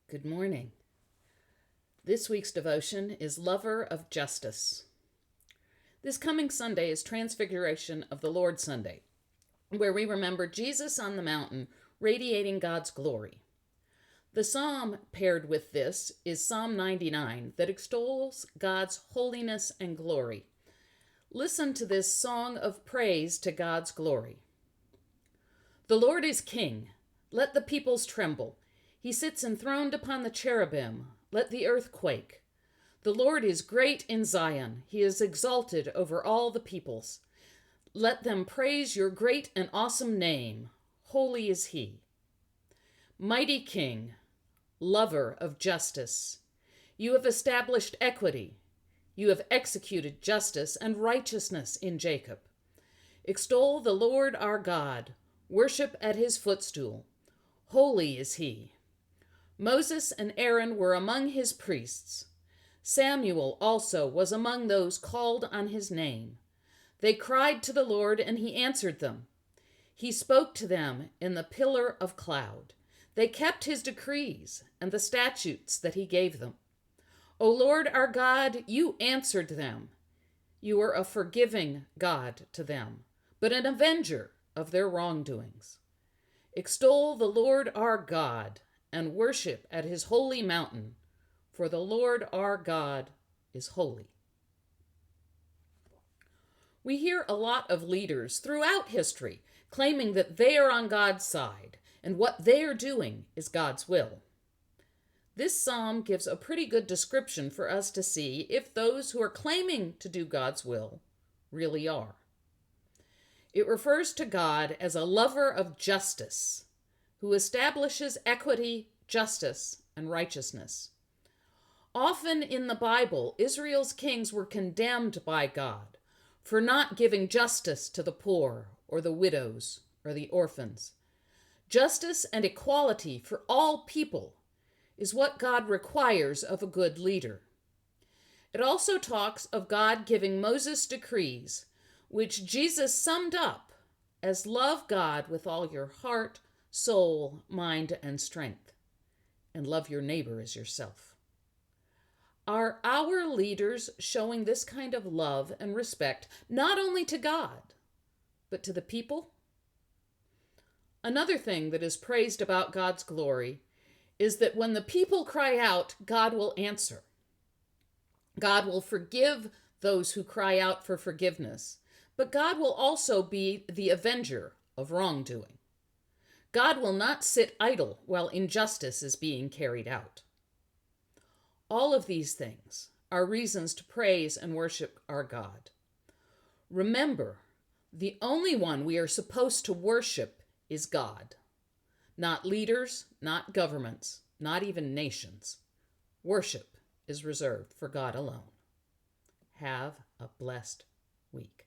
Good morning. This week's devotion is Lover of Justice. This coming Sunday is Transfiguration of the Lord Sunday, where we remember Jesus on the mountain radiating God's glory. The psalm paired with this is Psalm 99 that extols God's holiness and glory. Listen to this song of praise to God's glory. The Lord is King. Let the peoples tremble. He sits enthroned upon the cherubim. Let the earth quake. The Lord is great in Zion. He is exalted over all the peoples. Let them praise your great and awesome name. Holy is he. Mighty King, lover of justice, you have established equity. You have executed justice and righteousness in Jacob. Extol the Lord our God. Worship at his footstool. Holy is he. Moses and Aaron were among his priests. Samuel also was among those called on his name. They cried to the Lord, and he answered them. He spoke to them in the pillar of cloud. They kept his decrees and the statutes that he gave them. O Lord our God, you answered them. You are a forgiving God to them, but an avenger of their wrongdoings. Extol the Lord our God and worship at his holy mountain, for the Lord our God is holy. We hear a lot of leaders throughout history claiming that they are on God's side and what they are doing is God's will. This psalm gives a pretty good description for us to see if those who are claiming to do God's will really are. It refers to God as a lover of justice, who establishes equity, justice, and righteousness. Often in the Bible, Israel's kings were condemned by God for not giving justice to the poor or the widows or the orphans. Justice and equality for all people is what God requires of a good leader. It also talks of God giving Moses decrees, which Jesus summed up as love God with all your heart, soul, mind, and strength, and love your neighbor as yourself. Are our leaders showing this kind of love and respect not only to God, but to the people? Another thing that is praised about God's glory is that when the people cry out, God will answer. God will forgive those who cry out for forgiveness, but God will also be the avenger of wrongdoing. God will not sit idle while injustice is being carried out. All of these things are reasons to praise and worship our God. Remember, the only one we are supposed to worship is God. Not leaders, not governments, not even nations. Worship is reserved for God alone. Have a blessed week.